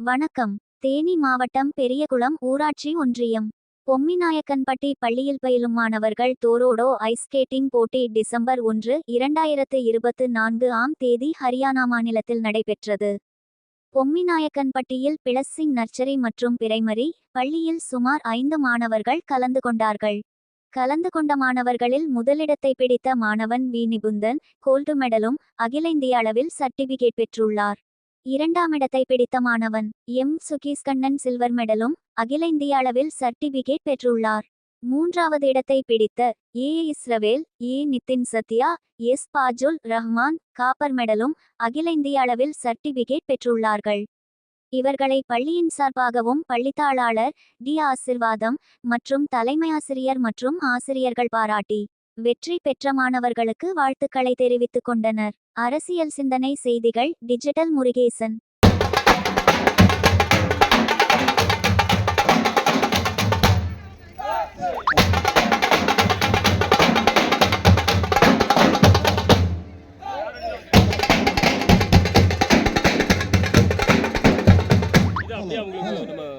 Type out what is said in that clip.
வணக்கம். தேனி மாவட்டம் பெரியகுளம் ஊராட்சி ஒன்றியம் பொம்மிநாயக்கன்பட்டி பள்ளியில் பயிலும் மாணவர்கள் தோரோடோ ஐஸ் ஸ்கேட்டிங் போட்டி டிசம்பர் 1, 2024 ஆம் தேதி ஹரியானா மாநிலத்தில் நடைபெற்றது. பொம்மிநாயக்கன்பட்டியில் பிளஸ்சிங் நர்சரி மற்றும் பிரைமரி பள்ளியில் சுமார் 5 மாணவர்கள் கலந்து கொண்டார்கள். கலந்து கொண்ட மாணவர்களில் முதலிடத்தை பிடித்த மாணவன் வி நிபுந்தன் கோல்டு மெடலும் அகில இந்திய அளவில் சர்டிபிகேட் பெற்றுள்ளார். இரண்டாம் இடத்தை பிடித்த மாணவன் எம் சுகீஸ்கண்ணன் சில்வர் மெடலும் அகில இந்திய அளவில் சர்டிபிகேட் பெற்றுள்ளார். மூன்றாவது இடத்தை பிடித்த ஏ இஸ்ரவேல், ஏ நிதின் சத்யா, எஸ் பாஜுல் ரஹ்மான் காப்பர் மெடலும் அகில இந்திய அளவில் சர்டிபிகேட் பெற்றுள்ளார்கள். இவர்களை பள்ளியின் சார்பாகவும் பள்ளித்தாளாளர் டி ஆசிர்வாதம் மற்றும் தலைமையாசிரியர் மற்றும் ஆசிரியர்கள் பாராட்டி வெற்றி பெற்ற மாணவர்களுக்கு வாழ்த்துக்களை தெரிவித்துக் கொண்டனர். அரசியல் சிந்தனை செய்திகள் டிஜிட்டல் முருகேசன். அப்படியே அவங்களுக்கு